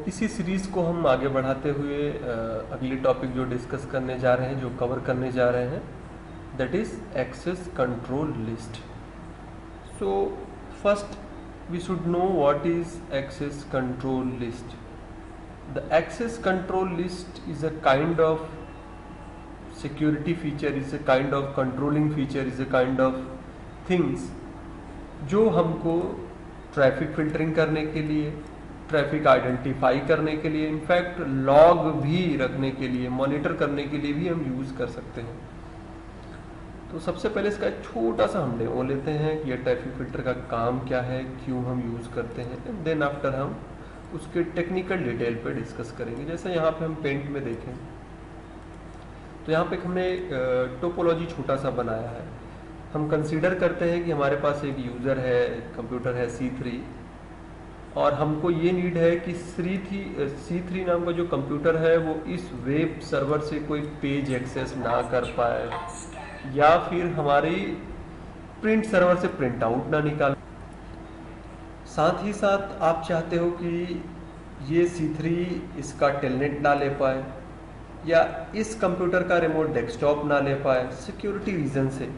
इसी सीरीज़ को हम आगे बढ़ाते हुए अगली टॉपिक जो डिस्कस करने जा रहे हैं, जो कवर करने जा रहे हैं, that is access control list. So first we should know what is access control list. The access control list is a kind of security feature, is a kind of controlling feature, is a kind of things जो हमको traffic filtering करने के लिए, traffic identify करने के लिए, in fact log भी रखने के लिए, मॉनिटर करने के लिए भी हम यूज़ कर सकते हैं. तो सबसे पहले इसका एक छोटा सा हम डेमो लेते हैं कि ये ट्रैफिक फिल्टर का काम क्या है, क्यों हम यूज़ करते हैं, एंड देन आफ्टर हम उसके टेक्निकल डिटेल पे डिस्कस करेंगे. जैसे यहाँ पे हम पेंट में देखें तो यहाँ पे हमने टोपोलॉजी छोटा सा बनाया है. हम कंसीडर करते हैं कि हमारे पास एक यूज़र है, कंप्यूटर है C3, और हमको ये नीड है कि C3 नाम का जो कंप्यूटर है वो इस वेब सर्वर से कोई पेज एक्सेस ना कर पाए, या फिर हमारी प्रिंट सर्वर से प्रिंट आउट ना निकाल. साथ ही साथ आप चाहते हो कि ये C3 इसका टेलनेट ना ले पाए, या इस कंप्यूटर का रिमोट डेस्कटॉप ना ले पाए सिक्योरिटी रीज़न से.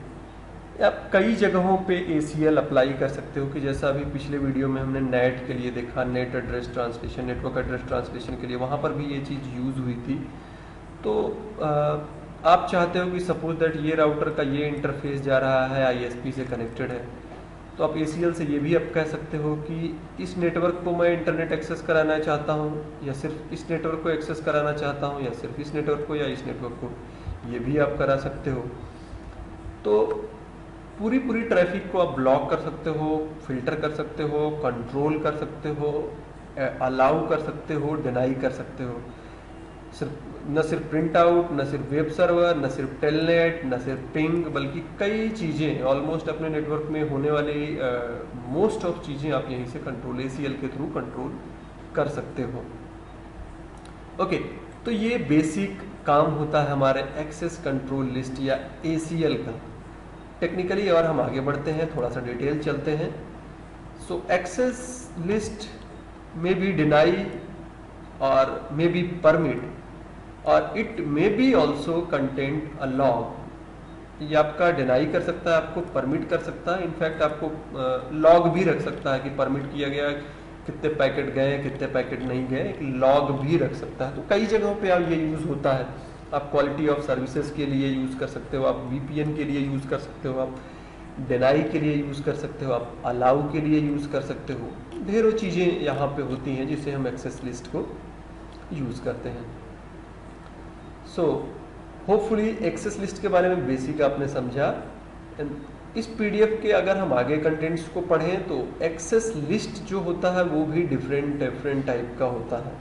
आप कई जगहों पे ACL अप्लाई कर सकते हो कि जैसा अभी पिछले वीडियो में हमने नेट के लिए देखा, net address translation, network address translation के लिए, वहाँ पर भी ये चीज़ यूज़ हुई थी. तो आप चाहते हो कि सपोज दैट ये राउटर का ये इंटरफेस जा रहा है, ISP से कनेक्टेड है, तो आप ACL से ये भी आप कह सकते हो कि इस नेटवर्क को मैं इंटरनेट एक्सेस कराना चाहता हूँ, या सिर्फ इस नेटवर्क को एक्सेस कराना चाहता हूँ, या सिर्फ इस नेटवर्क को, या इस नेटवर्क को, ये भी आप करा सकते हो. तो पूरी ट्रैफिक को आप ब्लॉक कर सकते हो, फिल्टर कर सकते हो, कंट्रोल कर सकते हो, अलाउ कर सकते हो, डिनाई कर सकते हो. न सिर्फ प्रिंट आउट, न सिर्फ वेब सर्वर, न सिर्फ टेलनेट, न सिर्फ पिंग, बल्कि कई चीज़ें ऑलमोस्ट अपने नेटवर्क में होने वाली मोस्ट ऑफ चीज़ें आप यहीं से कंट्रोल ACL के थ्रू कंट्रोल कर सकते हो. ओके, तो ये बेसिक काम होता है हमारे एक्सेस कंट्रोल लिस्ट या ACL का. टेक्निकली और हम आगे बढ़ते हैं, थोड़ा सा डिटेल चलते हैं. सो एक्सेस लिस्ट में बी डिनाई और मे बी परमिट, और it may be also content a log. ये आपका डिनाई कर सकता है, आपको परमिट कर सकता है, इनफैक्ट आपको लॉग भी रख सकता है कि परमिट किया गया, कितने पैकेट गए, कितने पैकेट नहीं गए, एक लॉग भी रख सकता है. तो कई जगहों पे आप ये यूज़ होता है. आप क्वालिटी ऑफ सर्विसेज के लिए यूज़ कर सकते हो, आप VPN के लिए यूज़ कर सकते हो, आप डिनाई के लिए यूज़ कर सकते हो, आप अलाउ के लिए यूज़ कर सकते हो. ढेरों चीज़ें यहाँ पे होती हैं जिसे हम एक्सेस लिस्ट को यूज़ करते हैं. सो होपफुली एक्सेस लिस्ट के बारे में बेसिक आपने समझा. इस PDF के अगर हम आगे कंटेंट्स को पढ़ें तो एक्सेस लिस्ट जो होता है वो भी डिफरेंट टाइप का होता है.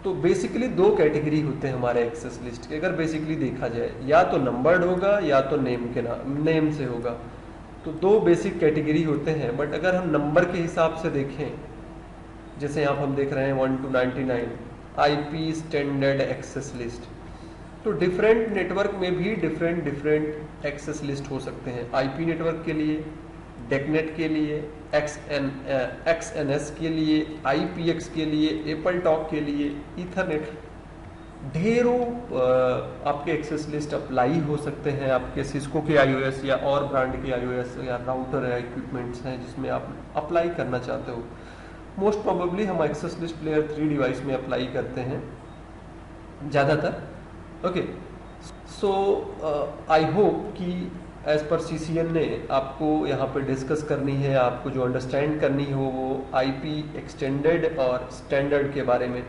तो बेसिकली दो कैटेगरी होते हैं हमारे एक्सेस लिस्ट के, अगर बेसिकली देखा जाए, या तो नंबर्ड होगा या तो नेम से होगा. तो दो बेसिक कैटेगरी होते हैं. बट अगर हम नंबर के हिसाब से देखें, जैसे यहाँ हम देख रहे हैं 1 to 99 IP standard access list, तो डिफरेंट नेटवर्क में भी डिफरेंट एक्सेस लिस्ट हो सकते हैं. IP नेटवर्क के लिए, डेकनेट के लिए, XNS के लिए, IPX के लिए, एपल टॉक के लिए, ईथरनेट, ढेरों आपके एक्सेस लिस्ट अप्लाई हो सकते हैं. आपके सिस्को के iOS या और ब्रांड के iOS या राउटर या इक्विपमेंट्स हैं जिसमें आप अप्लाई करना चाहते हो. मोस्ट प्रोबेबली हम एक्सेस लिस्ट प्लेयर 3 डिवाइस में अप्लाई करते हैं ज़्यादातर. ओके, सो आई होप कि एज पर CCN ने आपको यहाँ पे डिस्कस करनी है, आपको जो अंडरस्टैंड करनी हो वो IP एक्सटेंडेड और स्टैंडर्ड के बारे में.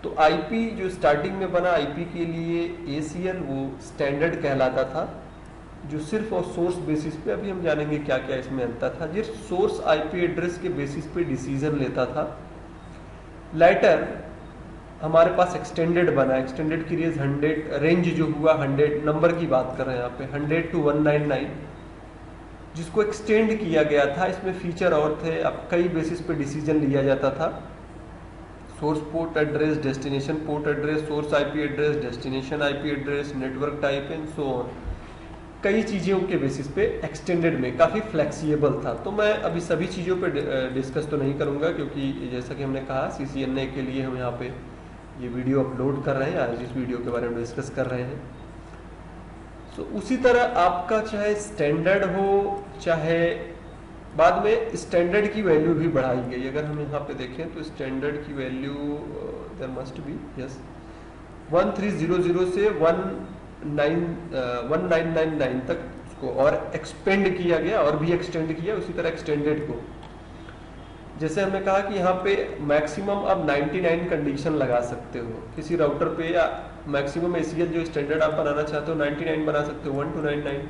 तो IP जो स्टार्टिंग में बना IP के लिए ACL वो स्टैंडर्ड कहलाता था, जो सिर्फ और सोर्स बेसिस पे, अभी हम जानेंगे क्या क्या इसमें अंतर था, जिस सोर्स IP एड्रेस के बेसिस पे डिसीजन लेता था. लेटर हमारे पास एक्सटेंडेड बना. एक्सटेंडेड की रेंज जो हुआ 100, नंबर की बात कर रहे हैं यहाँ पे, 100 to 199, जिसको एक्सटेंड किया गया था. इसमें फीचर और थे, अब कई बेसिस पे डिसीजन लिया जाता था. Source port address, destination port address, source IP address, destination IP address, network type and so on. कई चीज़ों के बेसिस पे एक्सटेंडेड में काफ़ी फ्लेक्सिबल था। तो मैं अभी सभी चीज़ों पे डिस्कस तो नहीं करूँगा, क्योंकि जैसा कि हमने कहा CCNA के लिए हम यहाँ पे ये वीडियो अपलोड कर रहे हैं, आज इस वीडियो के बारे में डिस्कस कर रहे हैं। तो उसी तरह आपका चाहे स्टैंडर्ड हो, चाहे बाद में स्टैंडर्ड की वैल्यू भी बढ़ाई गई। अगर हम यहाँ पे देखें तो स्टैंडर्ड की वैल्यू देयर मस्ट बी 1300 से 1999 तक उसको और एक्सपेंड किया गया, और भी एक्सटेंड किया। उसी तरह एक्सटेंडेड को जैसे हमने कहा कि यहाँ पे मैक्सिमम आप 99 कंडीशन लगा सकते हो किसी राउटर पे, या मैक्सिमम ACL जो स्टैंडर्ड आप बनाना चाहते हो 99 बना सकते हो, 1 to 99।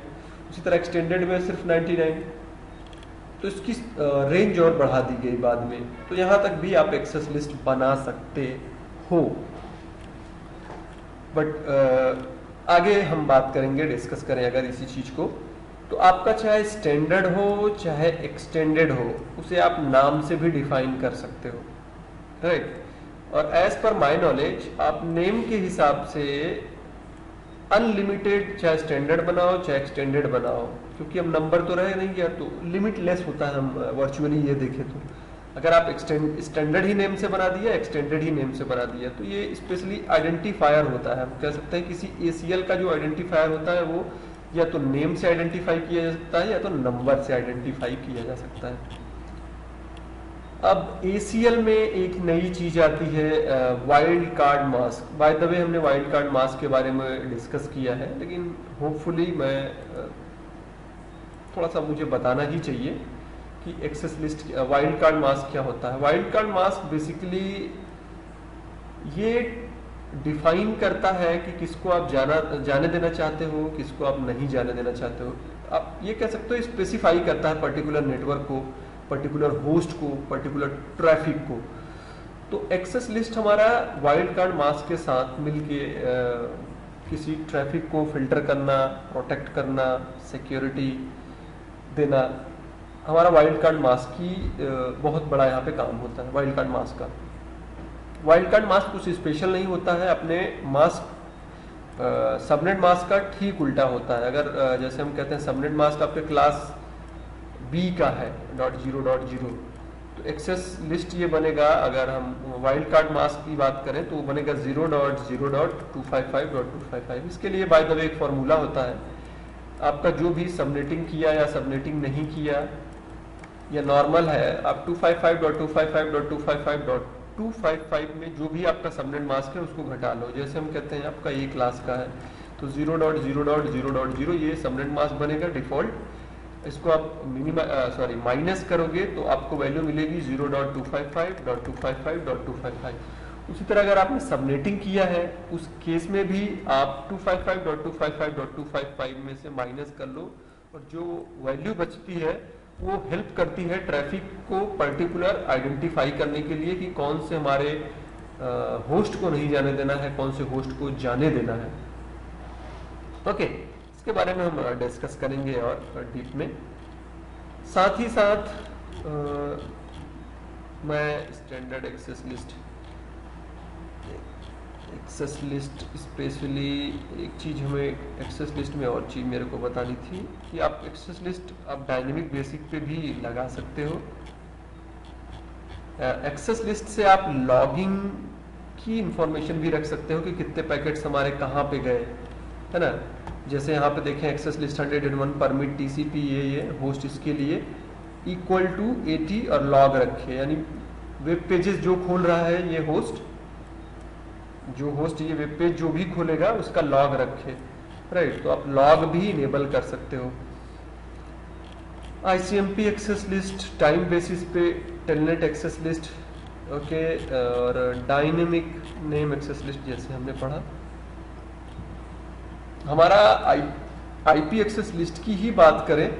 उसी तरह एक्सटेंडेड में सिर्फ 99। तो इसकी रेंज और बढ़ा दी गई बाद में। तो यहाँ तक भी आप एक्सेस लिस्ट बना सकते हो। बट आगे हम बात करेंगे, डिस्कस करें अगर इसी चीज़ को, तो आपका चाहे स्टैंडर्ड हो चाहे एक्सटेंडेड हो, उसे आप नाम से भी डिफाइन कर सकते हो, राइट। और एज पर माय नॉलेज आप नेम के हिसाब से अनलिमिटेड चाहे स्टैंडर्ड बनाओ चाहे एक्सटेंडेड बनाओ, क्योंकि अब नंबर तो रहे नहीं गया, तो लिमिटलेस होता है। हम वर्चुअली ये देखें तो अगर आप स्टैंडर्ड ही नेम से बना दिया, एक्सटेंडेड ही नेम से बना दिया, तो ये स्पेशली आइडेंटिफायर होता है। हम कह सकते हैं किसी ACL का जो आइडेंटिफायर होता है वो या तो नेम से आइडेंटिफाई किया जा सकता है या तो नंबर से आइडेंटिफाई किया जा सकता है। अब ACL में एक नई चीज आती है, wildcard mask. By the way हमने वाइल्ड कार्ड मास्क के बारे में डिस्कस किया है, लेकिन होपफुली मैं थोड़ा सा मुझे बताना ही चाहिए कि access list wildcard mask क्या होता है। वाइल्ड कार्ड मास्क बेसिकली ये डिफाइन करता है कि किसको आप जाने देना चाहते हो, किसको आप नहीं जाने देना चाहते हो। आप ये कह सकते हो स्पेसिफाई करता है पर्टिकुलर नेटवर्क को, पर्टिकुलर होस्ट को, पर्टिकुलर ट्रैफिक को। तो एक्सेस लिस्ट हमारा वाइल्ड कार्ड मास्क के साथ मिलके किसी ट्रैफिक को फिल्टर करना, प्रोटेक्ट करना, सिक्योरिटी देना, हमारा वाइल्ड कार्ड मास्क की बहुत बड़ा यहाँ पे काम होता है। वाइल्ड कार्ड मास्क का वाइल्ड कार्ड मास्क कुछ स्पेशल नहीं होता है, अपने मास्क सबनेट मास्क का ठीक उल्टा होता है। अगर जैसे हम कहते हैं सबनेट मास्क आपके क्लास B का है .0.0, तो एक्सेस लिस्ट ये बनेगा, अगर हम वाइल्ड कार्ड मास्क की बात करें तो वो बनेगा 0.0.255.255। इसके लिए बाय द वे एक फॉर्मूला होता है। आपका जो भी सबनेटिंग किया या सबनेटिंग नहीं किया या नॉर्मल है, आप 255.255.255.255 में जो भी आपका सबनेट मास्क है उसको घटा लो। जैसे हम कहते हैं आपका A क्लास का है तो 0.0.0.0 ये सबनेट मास्क बनेगा डिफॉल्ट। इसको आप माइनस करोगे तो आपको वैल्यू मिलेगी 0.255.255.255। उसी तरह अगर आपने सबनेटिंग किया है उस केस में भी आप 255.255.255 में से माइनस कर लो, और जो वैल्यू बचती है वो हेल्प करती है ट्रैफिक को पर्टिकुलर आइडेंटिफाई करने के लिए कि कौन से हमारे होस्ट को नहीं जाने देना है, कौन से होस्ट को जाने देना है। ओके, इसके बारे में हम डिस्कस करेंगे और डीप में। साथ ही साथ मैं स्टैंडर्ड एक्सेस लिस्ट स्पेशली एक चीज़ हमें एक्सेस लिस्ट में और चीज़ मेरे को बतानी थी कि आप एक्सेस लिस्ट आप डायनेमिक बेसिक पे भी लगा सकते हो। एक्सेस लिस्ट से आप लॉगिंग की इंफॉर्मेशन भी रख सकते हो कि कितने पैकेट्स हमारे कहाँ पे गए, है ना। जैसे यहाँ पे देखें एक्सेस लिस्ट 101 परमिट TCP ये होस्ट इसके लिए इक्वल टू 80 और लॉग रखे, यानी वेब पेजेस जो खोल रहा है ये होस्ट ये वेब पेज जो भी खोलेगा उसका लॉग रखे, राइट। तो आप लॉग भी इनेबल कर सकते हो। ICMP access list, time basis पे टेलनेट एक्सेस लिस्ट, ओके, और डायनेमिक नेम एक्सेस लिस्ट जैसे हमने पढ़ा। हमारा IP एक्सेस लिस्ट की ही बात करें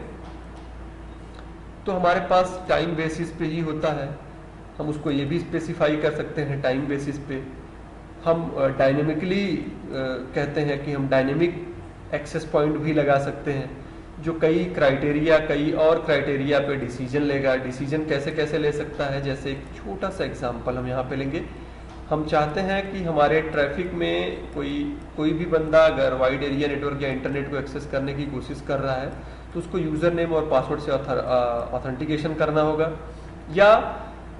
तो हमारे पास टाइम बेसिस पे ही होता है। हम उसको ये भी स्पेसिफाई कर सकते हैं टाइम बेसिस पे। हम डायनेमिकली कहते हैं कि हम डायनेमिक एक्सेस पॉइंट भी लगा सकते हैं जो कई और क्राइटेरिया पे डिसीजन लेगा। डिसीजन कैसे कैसे ले सकता है, जैसे एक छोटा सा एग्जांपल हम यहाँ पे लेंगे हम चाहते हैं कि हमारे ट्रैफिक में कोई भी बंदा अगर वाइड एरिया नेटवर्क या इंटरनेट को एक्सेस करने की कोशिश कर रहा है तो उसको यूज़र नेम और पासवर्ड से ऑथेंटिकेशन करना होगा, या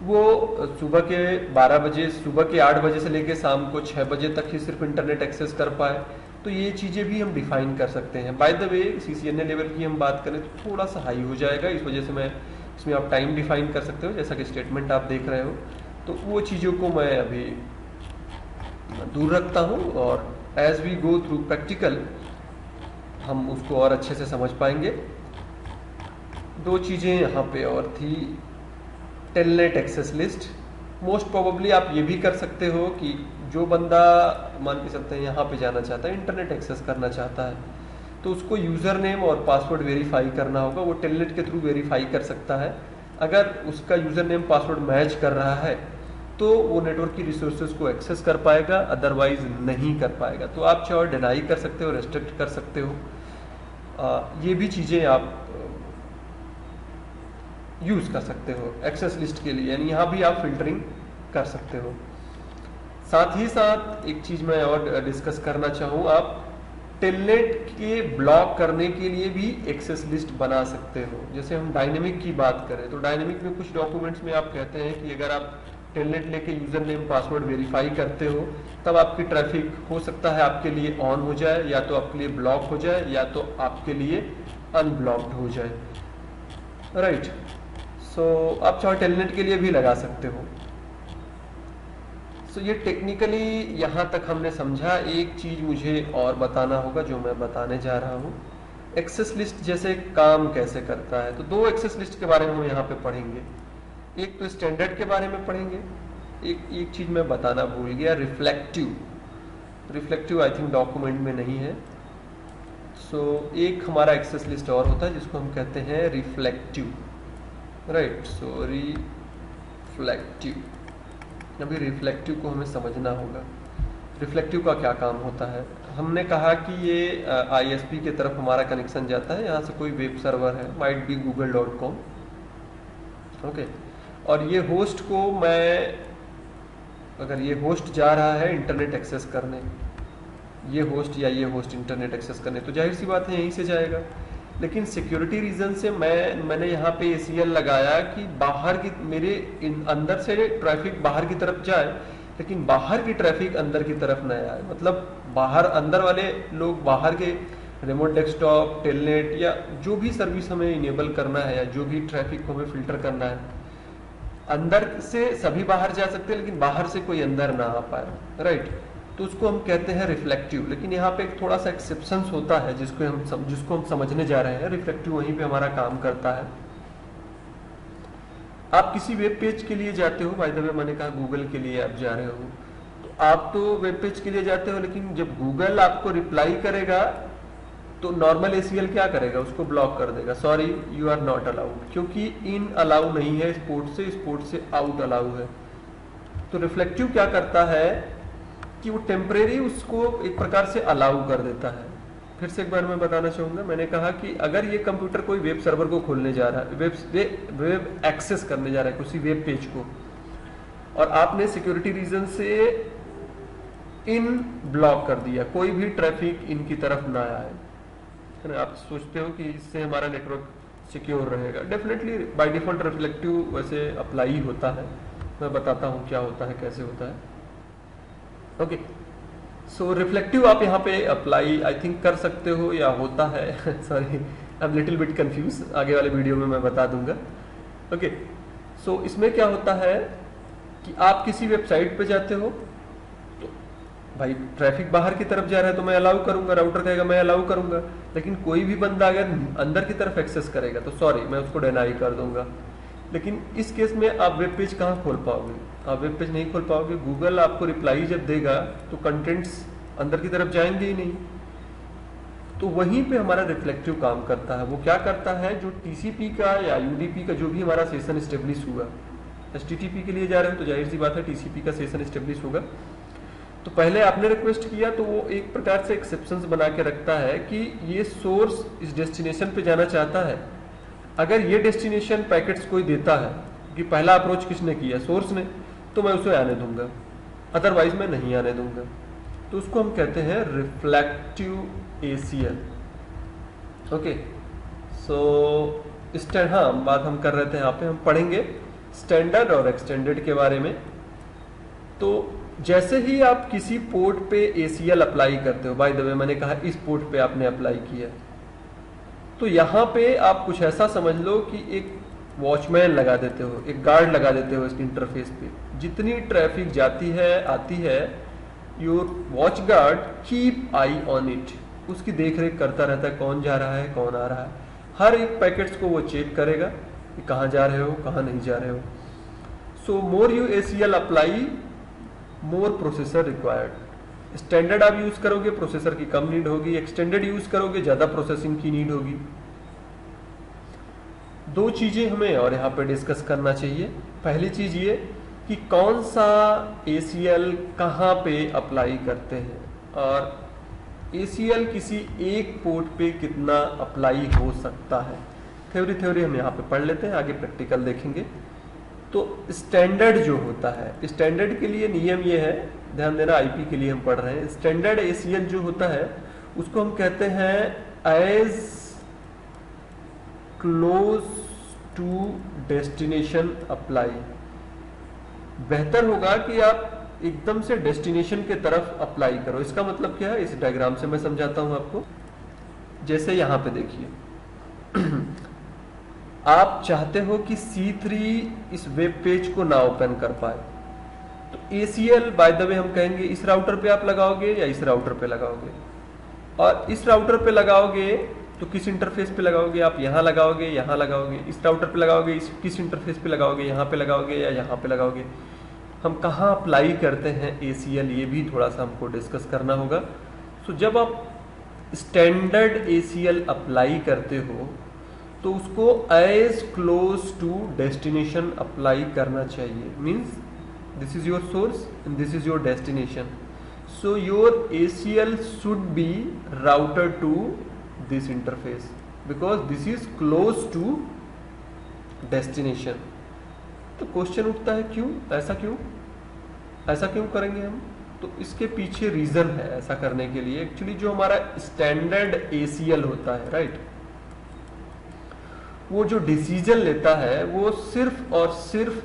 वो सुबह के 12 बजे, सुबह के 8 बजे से लेकर शाम को 6 बजे तक ही सिर्फ इंटरनेट एक्सेस कर पाए। तो ये चीज़ें भी हम डिफाइन कर सकते हैं। By the way CCNA level की हम बात करें तो थोड़ा सा हाई हो जाएगा, इस वजह से मैं इसमें आप टाइम डिफाइन कर सकते हो, जैसा कि स्टेटमेंट आप देख रहे हो। तो वो चीज़ों को मैं अभी दूर रखता हूँ, और as we go through practical हम उसको और अच्छे से समझ पाएंगे। दो चीज़ें यहाँ पे और थी, telnet access list. Most probably आप ये भी कर सकते हो कि जो बंदा मान के चलते हैं यहाँ पे जाना चाहता है, इंटरनेट एक्सेस करना चाहता है, तो उसको यूज़र नेम और पासवर्ड वेरीफाई करना होगा। वो टेलनेट के थ्रू वेरीफाई कर सकता है। अगर उसका यूज़र नेम पासवर्ड मैच कर रहा है तो वो नेटवर्क की रिसोर्सेज को एक्सेस कर पाएगा, अदरवाइज नहीं कर पाएगा। तो आप चाहे डिनाई कर सकते हो, रेस्ट्रिक्ट कर सकते हो, ये भी चीज़ें आप यूज़ कर सकते हो एक्सेस लिस्ट के लिए, यानी यहाँ भी आप फिल्टरिंग कर सकते हो। साथ ही साथ एक चीज़ मैं और डिस्कस करना चाहूँ, आप टेलनेट के ब्लॉक करने के लिए भी एक्सेस लिस्ट बना सकते हो। जैसे हम डायनेमिक की बात करें तो डायनेमिक में कुछ डॉक्यूमेंट्स में आप कहते हैं कि अगर आप टेलनेट लेके यूज़र नेम पासवर्ड वेरीफाई करते हो तब आपकी ट्रैफिक हो सकता है आपके लिए ऑन हो जाए, या तो आपके लिए ब्लॉक हो जाए, या तो आपके लिए अनब्लॉक्ड हो जाए, राइट। सो आप चाहे टेलनेट के लिए भी लगा सकते हो। सो ये टेक्निकली यहाँ तक हमने समझा। एक चीज़ मुझे और बताना होगा जो मैं बताने जा रहा हूँ, एक्सेस लिस्ट जैसे काम कैसे करता है। तो दो एक्सेस लिस्ट के बारे में हम यहाँ पे पढ़ेंगे। एक तो स्टैंडर्ड के बारे में पढ़ेंगे, एक चीज़ मैं बताना भूल गया, रिफ्लेक्टिव आई थिंक डॉक्यूमेंट में नहीं है। सो एक हमारा एक्सेस लिस्ट और होता है जिसको हम कहते हैं रिफ्लेक्टिव, राइट। सो रिफ्लेक्टिव, अभी रिफ्लेक्टिव को हमें समझना होगा। रिफ्लेक्टिव का क्या काम होता है। हमने कहा कि ये ISP की तरफ हमारा कनेक्शन जाता है, यहाँ से कोई वेब सर्वर है, माइट बी google.com, ओके। और ये होस्ट को मैं, अगर ये होस्ट जा रहा है इंटरनेट एक्सेस करने, ये होस्ट इंटरनेट एक्सेस करने, तो जाहिर सी बात है यहीं से जाएगा। लेकिन सिक्योरिटी रीजन से मैंने यहाँ पे ACL लगाया कि बाहर की मेरे अंदर से ट्रैफिक बाहर की तरफ जाए, लेकिन बाहर की ट्रैफिक अंदर की तरफ न आए। मतलब बाहर अंदर वाले लोग बाहर के रिमोट डेस्कटॉप, टेलनेट या जो भी सर्विस हमें इनेबल करना है, या जो भी ट्रैफिक को हमें फिल्टर करना है, अंदर से सभी बाहर जा सकते हैं लेकिन बाहर से कोई अंदर ना आ पाए, राइट। तो उसको हम कहते हैं रिफ्लेक्टिव। लेकिन यहाँ पे एक थोड़ा सा एक्सेप्शंस होता है जिसको हम समझने जा रहे हैं। रिफ्लेक्टिव वहीं पे हमारा काम करता है। आप किसी वेब पेज के लिए जाते हो, बाय द वे मैंने कहा गूगल के लिए आप जा रहे हो, तो आप तो वेब पेज के लिए जाते हो, लेकिन जब गूगल आपको रिप्लाई करेगा तो नॉर्मल ACL क्या करेगा, उसको ब्लॉक कर देगा, sorry you are not allowed, क्योंकि इन अलाउ नहीं है, स्पोर्ट से आउट अलाउ है। तो रिफ्लेक्टिव क्या करता है कि वो टेम्परेरी उसको एक प्रकार से अलाउ कर देता है। फिर से एक बार मैं बताना चाहूँगा, मैंने कहा कि अगर ये कंप्यूटर कोई वेब सर्वर को खोलने जा रहा है, वेब एक्सेस करने जा रहा है किसी वेब पेज को, और आपने सिक्योरिटी रीजन से इन ब्लॉक कर दिया, कोई भी ट्रैफिक इनकी तरफ ना आए, है ना। आप सोचते हो कि इससे हमारा नेटवर्क सिक्योर रहेगा। डेफिनेटली बाय डिफॉल्ट रिफ्लेक्टिव वैसे अप्लाई होता है, मैं बताता हूँ क्या होता है, कैसे होता है, ओके। सो रिफ्लेक्टिव आप यहाँ पे अप्लाई आई थिंक कर सकते हो या होता है sorry I am little bit confuse, आगे वाले वीडियो में मैं बता दूंगा, ओके। सो इसमें क्या होता है कि आप किसी वेबसाइट पे जाते हो, तो भाई ट्रैफिक बाहर की तरफ जा रहा है तो मैं अलाउ करूंगा, राउटर कहेगा मैं अलाउ करूंगा, लेकिन कोई भी बंदा अगर अंदर की तरफ एक्सेस करेगा तो सॉरी मैं उसको डिनाई कर दूंगा। लेकिन इस केस में आप वेब पेज कहाँ खोल पाओगे, आप वेब पेज नहीं खोल पाओगे। गूगल आपको रिप्लाई जब देगा तो कंटेंट्स अंदर की तरफ जाएंगे ही नहीं। तो वहीं पे हमारा रिफ्लेक्टिव काम करता है। वो क्या करता है, जो TCP का या UDP का जो भी हमारा सेशन इस्टेब्लिश हुआ, HTTP के लिए जा रहे हो तो जाहिर सी बात है TCP का सेशन इस्टेब्लिश होगा। तो पहले आपने रिक्वेस्ट किया तो वो एक प्रकार से एक्सेप्शंस बना के रखता है कि ये सोर्स इस डेस्टिनेशन पे जाना चाहता है। अगर ये डेस्टिनेशन पैकेट्स कोई देता है कि पहला अप्रोच किसने किया, सोर्स ने, तो मैं उसे आने दूंगा। अदरवाइज मैं नहीं आने दूंगा। तो उसको हम कहते हैं रिफ्लेक्टिव ACL। ओके, सो हाँ, बात हम कर रहे थे, यहाँ पे हम पढ़ेंगे स्टैंडर्ड और एक्सटेंडेड के बारे में। तो जैसे ही आप किसी पोर्ट पे ACL अप्लाई करते हो, बाय द वे मैंने कहा इस पोर्ट पे आपने अप्लाई किया, तो यहाँ पे आप कुछ ऐसा समझ लो कि एक वॉचमैन लगा देते हो, एक गार्ड लगा देते हो इस इंटरफेस पे। जितनी ट्रैफिक जाती है आती है, your watch guard keep I on it, उसकी देख रेख करता रहता है, कौन जा रहा है कौन आ रहा है, हर एक पैकेट्स को वो चेक करेगा कि कहाँ जा रहे हो कहाँ नहीं जा रहे हो। So more you ACL apply, more processor required. Standard आप यूज करोगे प्रोसेसर की कम नीड होगी, एक्सटेंडेड यूज करोगे ज्यादा प्रोसेसिंग की नीड होगी। दो चीजें हमें और यहाँ पे डिस्कस करना चाहिए। पहली चीज ये कि कौन सा ACL कहाँ पे अप्लाई करते हैं, और ACL किसी एक पोर्ट पे कितना अप्लाई हो सकता है। थ्योरी हम यहाँ पे पढ़ लेते हैं, आगे प्रैक्टिकल देखेंगे। तो स्टैंडर्ड जो होता है, स्टैंडर्ड के लिए नियम ये है, ध्यान देना IP के लिए हम पढ़ रहे हैं। स्टैंडर्ड ACL जो होता है उसको हम कहते हैं as close to destination apply. बेहतर होगा कि आप एकदम से डेस्टिनेशन के तरफ अप्लाई करो। इसका मतलब क्या है, इस डायग्राम से मैं समझाता हूं आपको। जैसे यहां पे देखिए आप चाहते हो कि C3 इस वेब पेज को ना ओपन कर पाए, तो ACL बाय द वे हम कहेंगे इस राउटर पे आप लगाओगे या इस राउटर पे लगाओगे। और इस राउटर पे लगाओगे तो किस इंटरफेस पे लगाओगे, आप यहाँ लगाओगे यहाँ लगाओगे, इस राउटर पे लगाओगे किस इंटरफेस पे लगाओगे, यहाँ पे लगाओगे या यहाँ पे लगाओगे। हम कहाँ अप्लाई करते हैं ACL, ये भी थोड़ा सा हमको डिस्कस करना होगा। सो जब आप स्टैंडर्ड ACL अप्लाई करते हो तो उसको as close to destination apply करना चाहिए। Means this is your source and this is your destination, so your ACL should be routed to this interface because this is close to destination. तो question उठता है क्यों, ऐसा क्यों करेंगे हम? तो इसके पीछे रीजन है ऐसा करने के लिए। एक्चुअली जो हमारा स्टैंडर्ड ACL होता है, राइट, वो जो डिसीजन लेता है वो सिर्फ और सिर्फ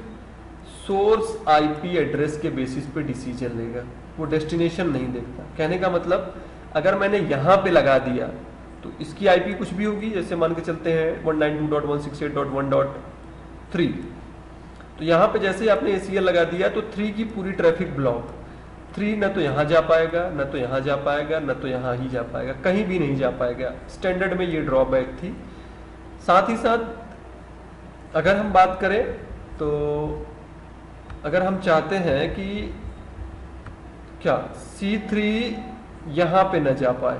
सोर्स IP एड्रेस के बेसिस पे डिसीजन लेगा, वो डेस्टिनेशन नहीं देखता। कहने का मतलब अगर मैंने यहाँ पे लगा दिया तो इसकी IP कुछ भी होगी, जैसे मान के चलते हैं 192.168.1.3। तो यहाँ पे जैसे ही आपने ACL लगा दिया तो 3 की पूरी ट्रैफिक ब्लॉक। 3 न तो यहाँ जा पाएगा, न तो यहाँ जा पाएगा, न तो यहाँ ही जा पाएगा, कहीं भी नहीं जा पाएगा। स्टैंडर्ड में ये ड्रॉबैक थी। साथ ही साथ अगर हम बात करें तो अगर हम चाहते हैं कि क्या C3 यहाँ पे न जा पाए,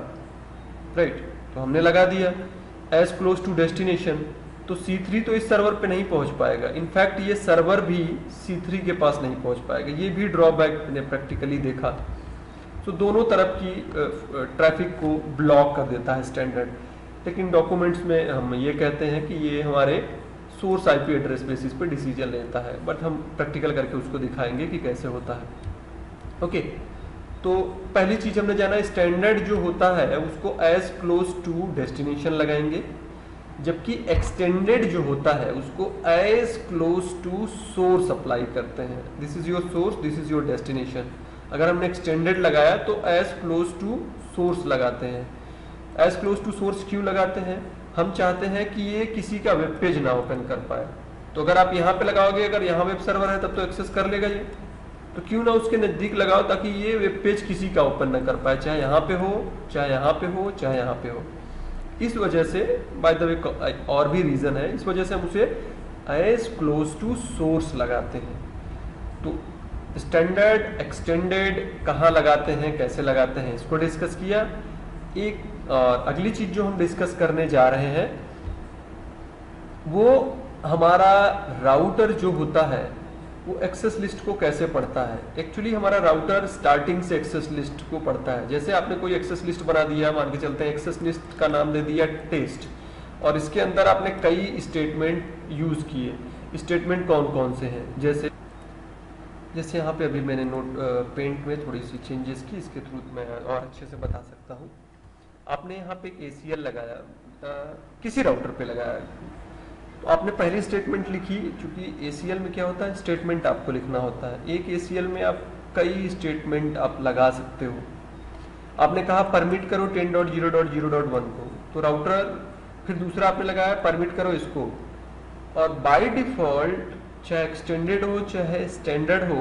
राइट, तो हमने लगा दिया एज क्लोज टू डेस्टिनेशन, तो C3 तो इस सर्वर पे नहीं पहुंच पाएगा। इनफैक्ट ये सर्वर भी C3 के पास नहीं पहुंच पाएगा। ये भी ड्रॉबैक ने प्रैक्टिकली देखा। तो दोनों तरफ की ट्रैफिक को ब्लॉक कर देता है स्टैंडर्ड। लेकिन डॉक्यूमेंट्स में हम ये कहते हैं कि ये हमारे सोर्स IP एड्रेस बेसिस पे डिसीजन लेता है, बट हम प्रैक्टिकल करके उसको दिखाएंगे कि कैसे होता है। ओके, तो पहली चीज हमने जाना स्टैंडर्ड जो होता है उसको एज क्लोज टू डेस्टिनेशन लगाएंगे, जबकि एक्सटेंडेड जो होता है उसको as close to source apply करते हैं। This is your source, this is your destination. अगर हमने एक्सटेंडेड लगाया तो एज क्लोज टू सोर्स लगाते हैं। एज क्लोज टू सोर्स क्यों लगाते हैं? हम चाहते हैं कि ये किसी का वेब पेज ना ओपन कर पाए। तो अगर आप यहाँ पे लगाओगे, अगर यहाँ वेब सर्वर है तब तो एक्सेस कर लेगा ये, तो क्यों ना उसके नजदीक लगाओ ताकि ये वेब पेज किसी का ओपन ना कर पाए, चाहे यहाँ पे हो, चाहे यहाँ पे हो, चाहे यहाँ पे हो। इस वजह से बाय द वे और भी रीजन है, इस वजह से हम उसे एज क्लोज टू सोर्स लगाते हैं। तो स्टैंडर्ड एक्सटेंडेड कहाँ लगाते हैं, कैसे लगाते हैं, इसको डिस्कस किया। एक अगली चीज जो हम डिस्कस करने जा रहे हैं वो हमारा राउटर जो होता है वो एक्सेस लिस्ट को कैसे पढ़ता है। एक्चुअली हमारा राउटर स्टार्टिंग से एक्सेस लिस्ट को पढ़ता है। जैसे आपने कोई एक्सेस लिस्ट बना दिया, मान के चलते हैं एक्सेस लिस्ट का नाम दे दिया टेस्ट, और इसके अंदर आपने कई स्टेटमेंट यूज किए। स्टेटमेंट कौन कौन से हैं, जैसे जैसे यहाँ पे अभी मैंने नोट पेंट में थोड़ी सी चेंजेस की, इसके थ्रू मैं और अच्छे से बता सकता हूँ। आपने यहाँ पे एक ACL लगाया, किसी राउटर पे लगाया, तो आपने पहली स्टेटमेंट लिखी। क्योंकि ACL में क्या होता है, स्टेटमेंट आपको लिखना होता है। एक ACL में आप कई स्टेटमेंट आप लगा सकते हो। आपने कहा परमिट करो 10.0.0.1 को, तो राउटर फिर दूसरा आपने लगाया परमिट करो इसको, और बाय डिफॉल्ट चाहे एक्सटेंडेड हो चाहे स्टैंडर्ड हो,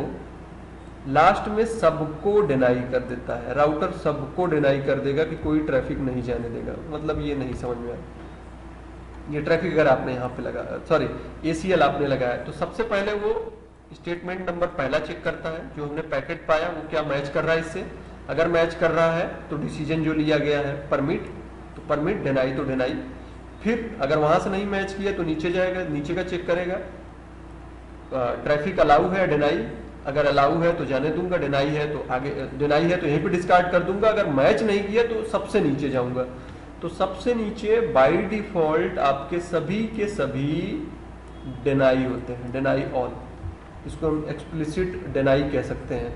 लास्ट में सबको डिनाई कर देता है। राउटर सबको डिनाई कर देगा कि कोई ट्रैफिक नहीं जाने देगा। मतलब ये नहीं समझ में आया। ये ट्रैफिक अगर आपने यहाँ पे लगा, सॉरी ACL आपने लगाया, तो सबसे पहले वो स्टेटमेंट नंबर पहला चेक करता है, जो हमने पैकेट पाया वो क्या मैच कर रहा है इससे। अगर मैच कर रहा है तो डिसीजन जो लिया गया है परमिट, तो परमिट, डिनाई तो डिनाई। फिर अगर वहां से नहीं मैच किया तो नीचे जाएगा, नीचे का चेक करेगा, ट्रैफिक अलाउ है डिनाई, अगर अलाउ है तो जाने दूंगा, डिनाई है तो आगे, डिनाई है तो यहीं पे डिस्कार्ड कर दूंगा। अगर मैच नहीं किया तो सबसे नीचे जाऊंगा। तो सबसे नीचे बाय डिफॉल्ट आपके सभी के सभी डिनाई होते हैं, डिनाई ऑल। इसको हम एक्सप्लिसिट डिनाई कह सकते हैं,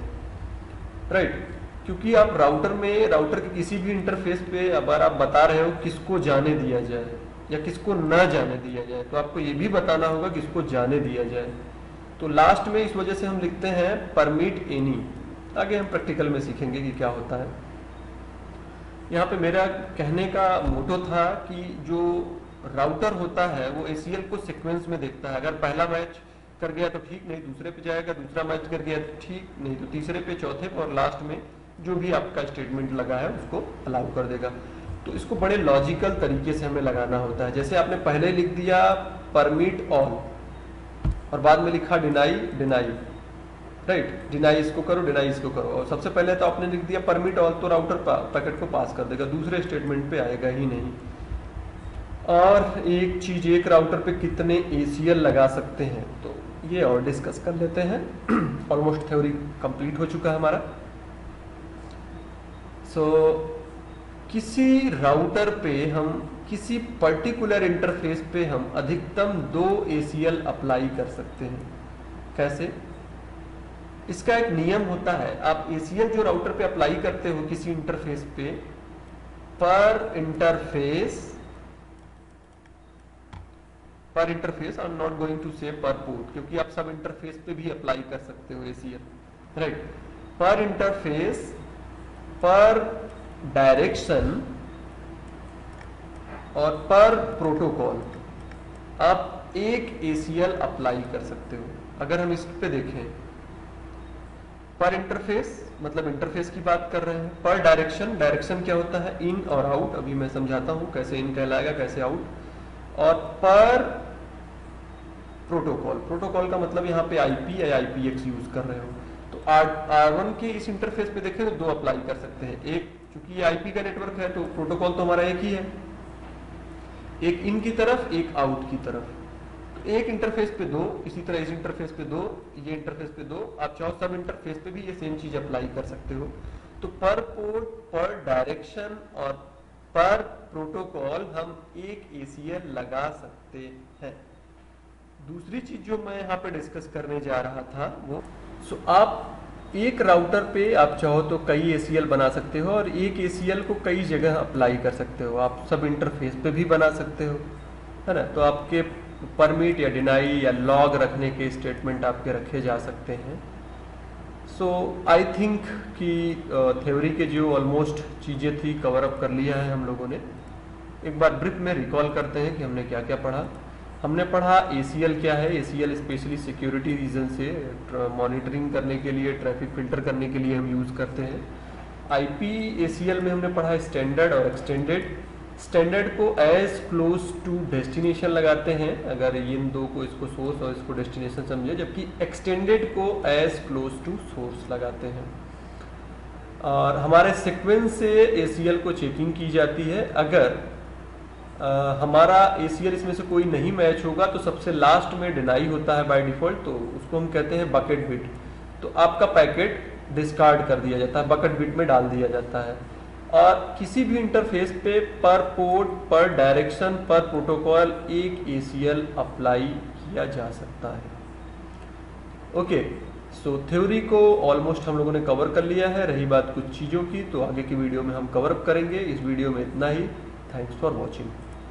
राइट। क्योंकि आप राउटर में, राउटर के किसी भी इंटरफेस पे अगर आप बता रहे हो किसको जाने दिया जाए या किसको ना जाने दिया जाए, तो आपको ये भी बताना होगा किसको जाने दिया जाए। तो लास्ट में इस वजह से हम लिखते हैं परमिट एनी। आगे हम प्रैक्टिकल में सीखेंगे कि क्या होता है। यहाँ पे मेरा कहने का मोटो था कि जो राउटर होता है वो ACL को सीक्वेंस में देखता है। अगर पहला मैच कर गया तो ठीक, नहीं दूसरे पे जाएगा, दूसरा मैच कर गया तो ठीक, नहीं तो तीसरे पे, चौथे पे, और लास्ट में जो भी आपका स्टेटमेंट लगा है उसको अलाउ कर देगा। तो इसको बड़े लॉजिकल तरीके से हमें लगाना होता है। जैसे आपने पहले लिख दिया परमिट ऑल और बाद में लिखा डिनाई डिनाई, राइट। डिनाई इसको करो, डिनाई इसको करो, और सबसे पहले तो आपने लिख दिया परमिट ऑल, तो राउटर पैकेट को पास कर देगा, दूसरे स्टेटमेंट पे आएगा ही नहीं। और एक चीज, एक राउटर पे कितने ACL लगा सकते हैं, तो ये और डिस्कस कर लेते हैं। ऑलमोस्ट थ्योरी कंप्लीट हो चुका है हमारा। किसी राउटर पे हम, किसी पर्टिकुलर इंटरफेस पे हम अधिकतम 2 ACL अप्लाई कर सकते हैं। कैसे? इसका एक नियम होता है। आप ACL जो राउटर पे अप्लाई करते हो किसी इंटरफेस पे, पर interface, I am not going to say पर पोर्ट, क्योंकि आप सब इंटरफेस पे भी अप्लाई कर सकते हो ACL, राइट। पर इंटरफेस, पर डायरेक्शन और पर प्रोटोकॉल आप एक ACL अप्लाई कर सकते हो। अगर हम इस पे देखें, पर इंटरफेस मतलब इंटरफेस की बात कर रहे हैं। पर डायरेक्शन, डायरेक्शन क्या होता है, इन और आउट। अभी मैं समझाता हूं कैसे इन कहलाएगा, कैसे आउट। और पर प्रोटोकॉल, प्रोटोकॉल का मतलब यहाँ पे IP या IPX यूज कर रहे हो। तो R1 के इस इंटरफेस पे देखें तो 2 अप्लाई कर सकते हैं। एक, क्योंकि ये IP का नेटवर्क है तो प्रोटोकॉल तो हमारा एक ही है, एक इन की तरफ, एक आउट की तरफ। तो एक इंटरफेस पे 2, इसी तरह इस इंटरफेस पे 2, ये इंटरफेस पे 2, आप चाहो सब इंटरफेस पे भी ये सेम चीज अप्लाई कर सकते हो। तो पर पोर्ट, पर डायरेक्शन और पर प्रोटोकॉल हम एक ACL लगा सकते हैं। दूसरी चीज जो मैं यहाँ पे डिस्कस करने जा रहा था वो, आप एक राउटर पे आप चाहो तो कई ACL बना सकते हो और एक ACL को कई जगह अप्लाई कर सकते हो। आप सब इंटरफेस पे भी बना सकते हो, है ना। तो आपके परमिट या डिनाई या लॉग रखने के स्टेटमेंट आपके रखे जा सकते हैं। सो आई थिंक कि थ्योरी के जो ऑलमोस्ट चीज़ें थी कवर अप कर लिया है हम लोगों ने। एक बार ब्रीफ में रिकॉल करते हैं कि हमने क्या क्या पढ़ा। हमने पढ़ा ACL क्या है। ACL स्पेशली सिक्योरिटी रीजन से मॉनिटरिंग करने के लिए, ट्रैफिक फिल्टर करने के लिए हम यूज़ करते हैं। IP ACL में हमने पढ़ा स्टैंडर्ड और एक्सटेंडेड। स्टैंडर्ड को एज क्लोज टू डेस्टिनेशन लगाते हैं, अगर इन दो को, इसको सोर्स और इसको डेस्टिनेशन समझे, जबकि एक्सटेंडेड को एज क्लोज टू सोर्स लगाते हैं। और हमारे सीक्वेंस से ACL को चेकिंग की जाती है। अगर हमारा ACL इसमें से कोई नहीं मैच होगा तो सबसे लास्ट में डिनाई होता है बाय डिफॉल्ट, तो उसको हम कहते हैं बकेट बिट। तो आपका पैकेट डिस्कार्ड कर दिया जाता है, बकेट बिट में डाल दिया जाता है। और किसी भी इंटरफेस पे पर पोर्ट, पर डायरेक्शन, पर प्रोटोकॉल एक ACL अप्लाई किया जा सकता है। ओके, सो थ्योरी को ऑलमोस्ट हम लोगों ने कवर कर लिया है। रही बात कुछ चीज़ों की, तो आगे की वीडियो में हम कवर अप करेंगे। इस वीडियो में इतना ही। Thanks for watching.